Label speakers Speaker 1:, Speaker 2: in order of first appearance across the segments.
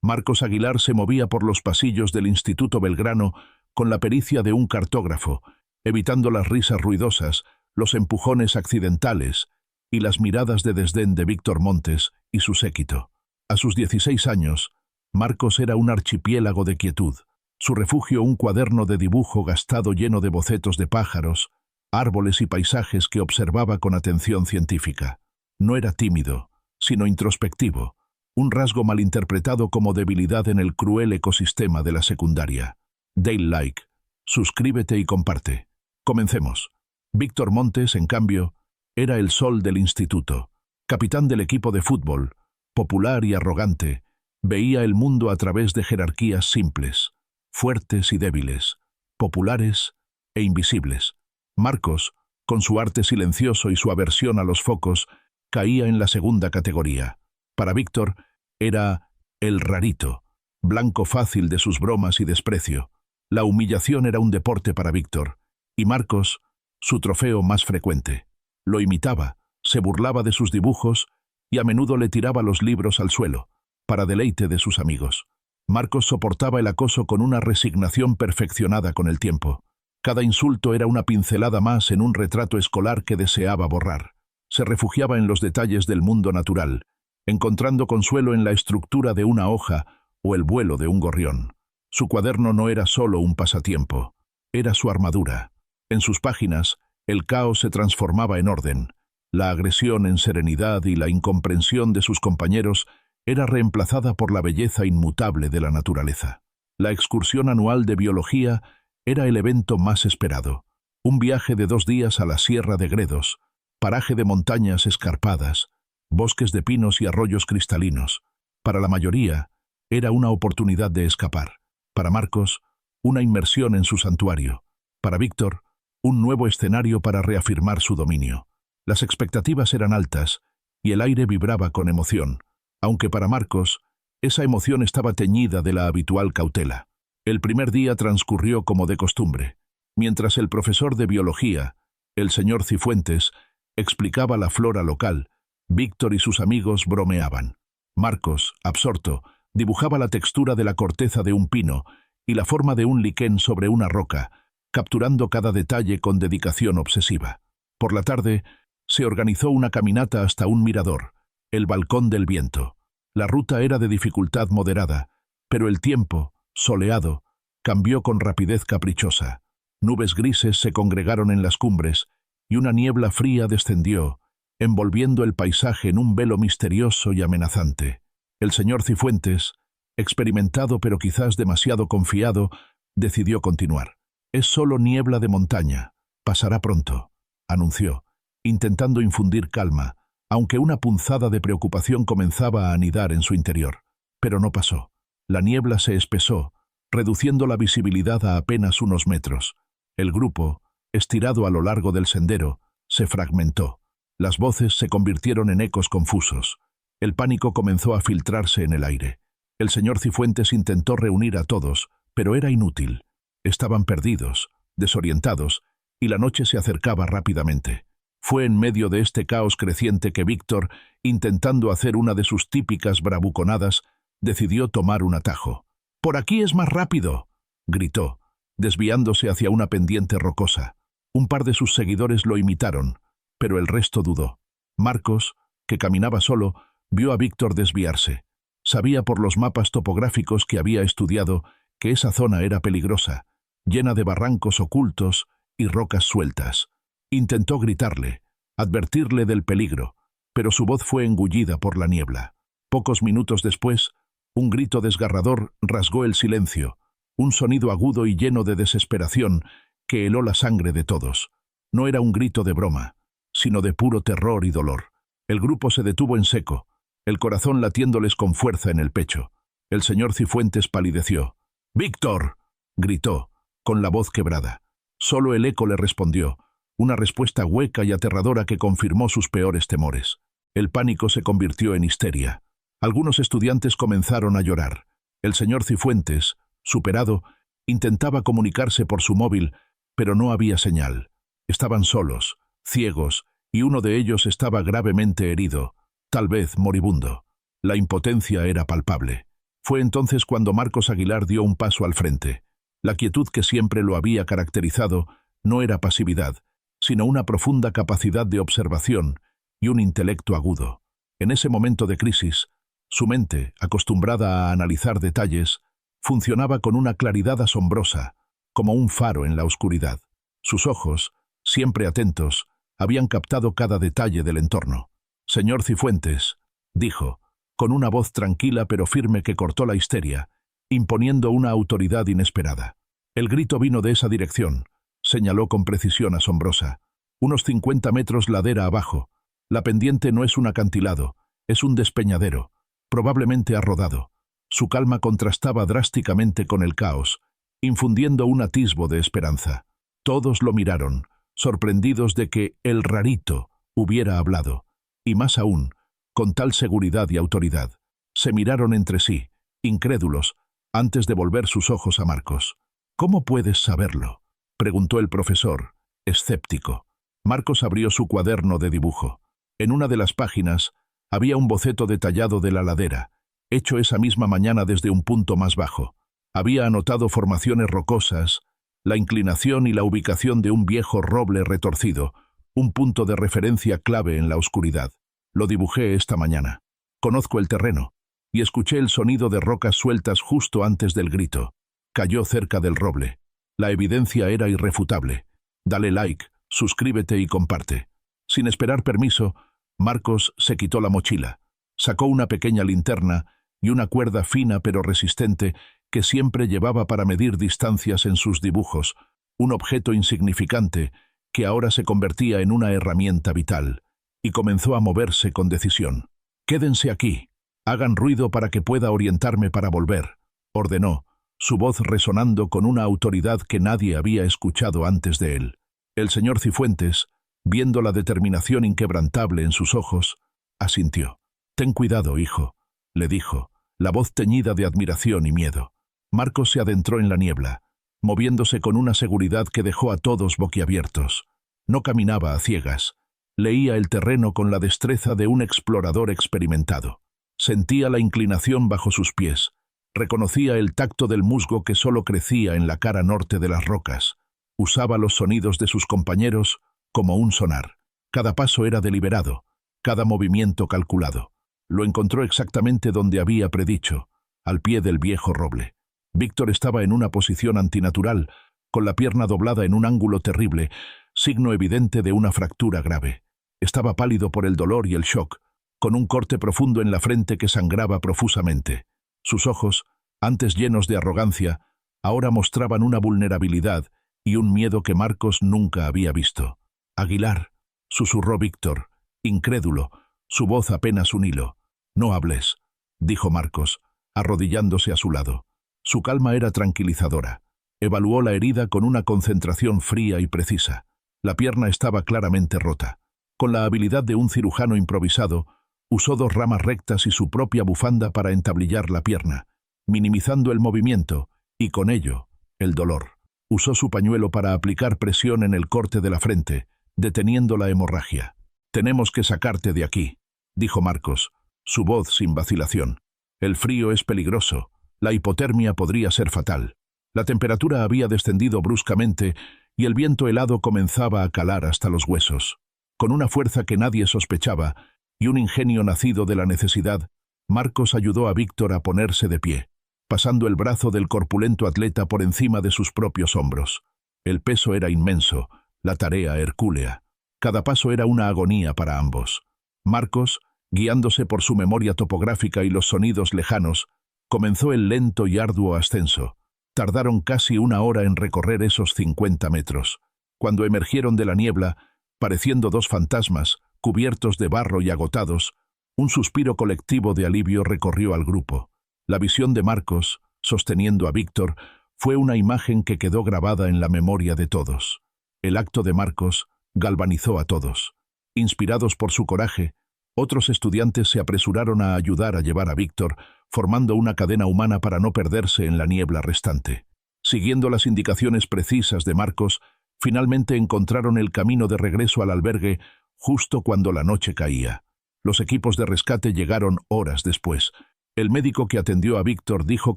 Speaker 1: Marcos Aguilar se movía por los pasillos del Instituto Belgrano con la pericia de un cartógrafo, evitando las risas ruidosas, los empujones accidentales y las miradas de desdén de Víctor Montes y su séquito. A sus 16 años, Marcos era un archipiélago de quietud, su refugio un cuaderno de dibujo gastado lleno de bocetos de pájaros, árboles y paisajes que observaba con atención científica. No era tímido, sino introspectivo, un rasgo malinterpretado como debilidad en el cruel ecosistema de la secundaria. Dale like, suscríbete y comparte. Comencemos. Víctor Montes, en cambio, era el sol del instituto, capitán del equipo de fútbol, popular y arrogante, veía el mundo a través de jerarquías simples, fuertes y débiles, populares e invisibles. Marcos, con su arte silencioso y su aversión a los focos, caía en la segunda categoría. Para Víctor, era el rarito, blanco fácil de sus bromas y desprecio. La humillación era un deporte para Víctor, y Marcos, su trofeo más frecuente. Lo imitaba, se burlaba de sus dibujos y a menudo le tiraba los libros al suelo, para deleite de sus amigos. Marcos soportaba el acoso con una resignación perfeccionada con el tiempo. Cada insulto era una pincelada más en un retrato escolar que deseaba borrar. Se refugiaba en los detalles del mundo natural, encontrando consuelo en la estructura de una hoja o el vuelo de un gorrión. Su cuaderno no era solo un pasatiempo, era su armadura. En sus páginas, el caos se transformaba en orden, la agresión en serenidad y la incomprensión de sus compañeros era reemplazada por la belleza inmutable de la naturaleza. La excursión anual de biología era el evento más esperado. Un viaje de 2 días a la Sierra de Gredos, paraje de montañas escarpadas, bosques de pinos y arroyos cristalinos. Para la mayoría, era una oportunidad de escapar. Para Marcos, una inmersión en su santuario. Para Víctor, un nuevo escenario para reafirmar su dominio. Las expectativas eran altas y el aire vibraba con emoción, aunque para Marcos, esa emoción estaba teñida de la habitual cautela. El primer día transcurrió como de costumbre. Mientras el profesor de biología, el señor Cifuentes, explicaba la flora local, Víctor y sus amigos bromeaban. Marcos, absorto, dibujaba la textura de la corteza de un pino y la forma de un liquén sobre una roca, capturando cada detalle con dedicación obsesiva. Por la tarde, se organizó una caminata hasta un mirador, el Balcón del Viento. La ruta era de dificultad moderada, pero el tiempo, soleado, cambió con rapidez caprichosa. Nubes grises se congregaron en las cumbres y una niebla fría descendió, envolviendo el paisaje en un velo misterioso y amenazante. El señor Cifuentes, experimentado pero quizás demasiado confiado, decidió continuar. «Es solo niebla de montaña. Pasará pronto», anunció, intentando infundir calma, aunque una punzada de preocupación comenzaba a anidar en su interior. Pero no pasó. La niebla se espesó, reduciendo la visibilidad a apenas unos metros. El grupo, estirado a lo largo del sendero, se fragmentó. Las voces se convirtieron en ecos confusos. El pánico comenzó a filtrarse en el aire. El señor Cifuentes intentó reunir a todos, pero era inútil. Estaban perdidos, desorientados, y la noche se acercaba rápidamente. Fue en medio de este caos creciente que Víctor, intentando hacer una de sus típicas bravuconadas, decidió tomar un atajo. «¡Por aquí es más rápido!», gritó, desviándose hacia una pendiente rocosa. Un par de sus seguidores lo imitaron, pero el resto dudó. Marcos, que caminaba solo, vio a Víctor desviarse. Sabía por los mapas topográficos que había estudiado que esa zona era peligrosa, llena de barrancos ocultos y rocas sueltas. Intentó gritarle, advertirle del peligro, pero su voz fue engullida por la niebla. Pocos minutos después, un grito desgarrador rasgó el silencio, un sonido agudo y lleno de desesperación que heló la sangre de todos. No era un grito de broma, sino de puro terror y dolor. El grupo se detuvo en seco, el corazón latiéndoles con fuerza en el pecho. El señor Cifuentes palideció. «¡Víctor!», gritó, con la voz quebrada. Solo el eco le respondió, una respuesta hueca y aterradora que confirmó sus peores temores. El pánico se convirtió en histeria. Algunos estudiantes comenzaron a llorar. El señor Cifuentes, superado, intentaba comunicarse por su móvil, pero no había señal. Estaban solos, ciegos, y uno de ellos estaba gravemente herido, tal vez moribundo. La impotencia era palpable. Fue entonces cuando Marcos Aguilar dio un paso al frente. La quietud que siempre lo había caracterizado no era pasividad, sino una profunda capacidad de observación y un intelecto agudo. En ese momento de crisis, su mente, acostumbrada a analizar detalles, funcionaba con una claridad asombrosa, como un faro en la oscuridad. Sus ojos, siempre atentos, habían captado cada detalle del entorno. «Señor Cifuentes», dijo, con una voz tranquila pero firme que cortó la histeria, imponiendo una autoridad inesperada. El grito vino de esa dirección, señaló con precisión asombrosa. Unos 50 metros ladera abajo. La pendiente no es un acantilado, es un despeñadero. Probablemente ha rodado. Su calma contrastaba drásticamente con el caos, infundiendo un atisbo de esperanza. Todos lo miraron, sorprendidos de que el rarito hubiera hablado, y más aún, con tal seguridad y autoridad. Se miraron entre sí, incrédulos, antes de volver sus ojos a Marcos. «¿Cómo puedes saberlo?», preguntó el profesor, escéptico. Marcos abrió su cuaderno de dibujo. En una de las páginas había un boceto detallado de la ladera, hecho esa misma mañana desde un punto más bajo. Había anotado formaciones rocosas, la inclinación y la ubicación de un viejo roble retorcido, un punto de referencia clave en la oscuridad. «Lo dibujé esta mañana. Conozco el terreno, y escuché el sonido de rocas sueltas justo antes del grito. Cayó cerca del roble. La evidencia era irrefutable. Dale like, suscríbete y comparte». Sin esperar permiso, Marcos se quitó la mochila, sacó una pequeña linterna y una cuerda fina pero resistente que siempre llevaba para medir distancias en sus dibujos, un objeto insignificante que ahora se convertía en una herramienta vital, y comenzó a moverse con decisión. «Quédense aquí, hagan ruido para que pueda orientarme para volver», ordenó, su voz resonando con una autoridad que nadie había escuchado antes de él. El señor Cifuentes, viendo la determinación inquebrantable en sus ojos, asintió. «Ten cuidado, hijo», le dijo, la voz teñida de admiración y miedo. Marcos se adentró en la niebla, moviéndose con una seguridad que dejó a todos boquiabiertos. No caminaba a ciegas, leía el terreno con la destreza de un explorador experimentado. Sentía la inclinación bajo sus pies, reconocía el tacto del musgo que solo crecía en la cara norte de las rocas, usaba los sonidos de sus compañeros como un sonar. Cada paso era deliberado, cada movimiento calculado. Lo encontró exactamente donde había predicho, al pie del viejo roble. Víctor estaba en una posición antinatural, con la pierna doblada en un ángulo terrible, signo evidente de una fractura grave. Estaba pálido por el dolor y el shock, con un corte profundo en la frente que sangraba profusamente. Sus ojos, antes llenos de arrogancia, ahora mostraban una vulnerabilidad y un miedo que Marcos nunca había visto. «Aguilar», susurró Víctor, incrédulo, su voz apenas un hilo. «No hables», dijo Marcos, arrodillándose a su lado. Su calma era tranquilizadora. Evaluó la herida con una concentración fría y precisa. La pierna estaba claramente rota. Con la habilidad de un cirujano improvisado, usó 2 ramas rectas y su propia bufanda para entablillar la pierna, minimizando el movimiento y, con ello, el dolor. Usó su pañuelo para aplicar presión en el corte de la frente, deteniendo la hemorragia. «Tenemos que sacarte de aquí», dijo Marcos, su voz sin vacilación. «El frío es peligroso. La hipotermia podría ser fatal». La temperatura había descendido bruscamente y el viento helado comenzaba a calar hasta los huesos. Con una fuerza que nadie sospechaba y un ingenio nacido de la necesidad, Marcos ayudó a Víctor a ponerse de pie, pasando el brazo del corpulento atleta por encima de sus propios hombros. El peso era inmenso, la tarea hercúlea. Cada paso era una agonía para ambos. Marcos, guiándose por su memoria topográfica y los sonidos lejanos, comenzó el lento y arduo ascenso. Tardaron casi 1 hora en recorrer esos 50 metros. Cuando emergieron de la niebla, pareciendo 2 fantasmas, cubiertos de barro y agotados, un suspiro colectivo de alivio recorrió al grupo. La visión de Marcos, sosteniendo a Víctor, fue una imagen que quedó grabada en la memoria de todos. El acto de Marcos galvanizó a todos. Inspirados por su coraje, otros estudiantes se apresuraron a ayudar a llevar a Víctor, formando una cadena humana para no perderse en la niebla restante. Siguiendo las indicaciones precisas de Marcos, finalmente encontraron el camino de regreso al albergue justo cuando la noche caía. Los equipos de rescate llegaron horas después, El médico que atendió a Víctor dijo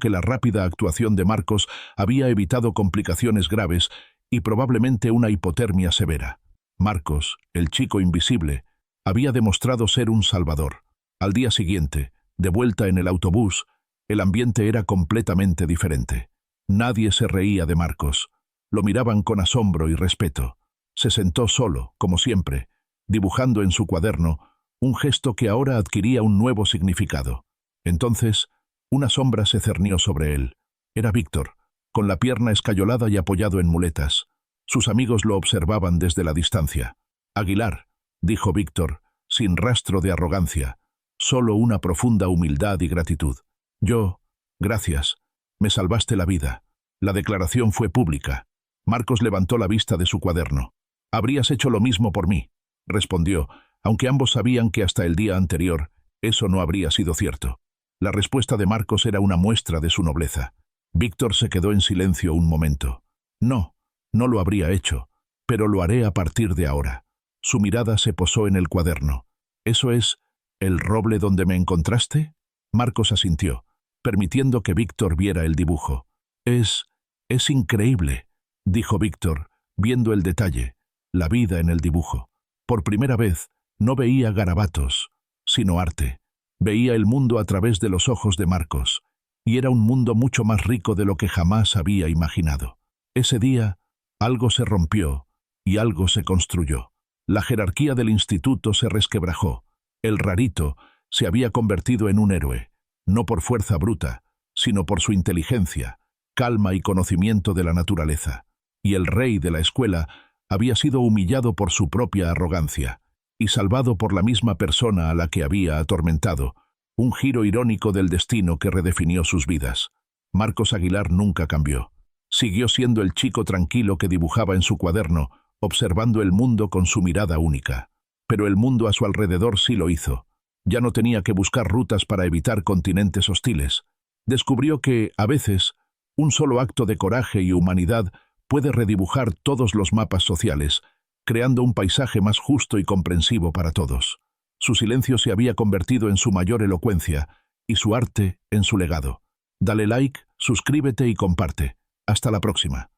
Speaker 1: que la rápida actuación de Marcos había evitado complicaciones graves y probablemente una hipotermia severa. Marcos, el chico invisible, había demostrado ser un salvador. Al día siguiente, de vuelta en el autobús, el ambiente era completamente diferente. Nadie se reía de Marcos. Lo miraban con asombro y respeto. Se sentó solo, como siempre, dibujando en su cuaderno un gesto que ahora adquiría un nuevo significado. Entonces, una sombra se cernió sobre él. Era Víctor, con la pierna escayolada y apoyado en muletas. Sus amigos lo observaban desde la distancia. «Aguilar», dijo Víctor, sin rastro de arrogancia, solo una profunda humildad y gratitud. «Gracias, me salvaste la vida». La declaración fue pública. Marcos levantó la vista de su cuaderno. «Habrías hecho lo mismo por mí», respondió, aunque ambos sabían que hasta el día anterior eso no habría sido cierto. La respuesta de Marcos era una muestra de su nobleza. Víctor se quedó en silencio un momento. No lo habría hecho, pero lo haré a partir de ahora. Su mirada se posó en el cuaderno. «¿Eso es el roble donde me encontraste?» Marcos asintió, permitiendo que Víctor viera el dibujo. Es increíble», dijo Víctor, viendo el detalle, la vida en el dibujo. Por primera vez, no veía garabatos, sino arte. Veía el mundo a través de los ojos de Marcos, y era un mundo mucho más rico de lo que jamás había imaginado. Ese día, algo se rompió y algo se construyó. La jerarquía del instituto se resquebrajó. El rarito se había convertido en un héroe, no por fuerza bruta, sino por su inteligencia, calma y conocimiento de la naturaleza. Y el rey de la escuela había sido humillado por su propia arrogancia y salvado por la misma persona a la que había atormentado, un giro irónico del destino que redefinió sus vidas. Marcos Aguilar nunca cambió. Siguió siendo el chico tranquilo que dibujaba en su cuaderno, observando el mundo con su mirada única. Pero el mundo a su alrededor sí lo hizo. Ya no tenía que buscar rutas para evitar continentes hostiles. Descubrió que, a veces, un solo acto de coraje y humanidad puede redibujar todos los mapas sociales, creando un paisaje más justo y comprensivo para todos. Su silencio se había convertido en su mayor elocuencia y su arte en su legado. Dale like, suscríbete y comparte. Hasta la próxima.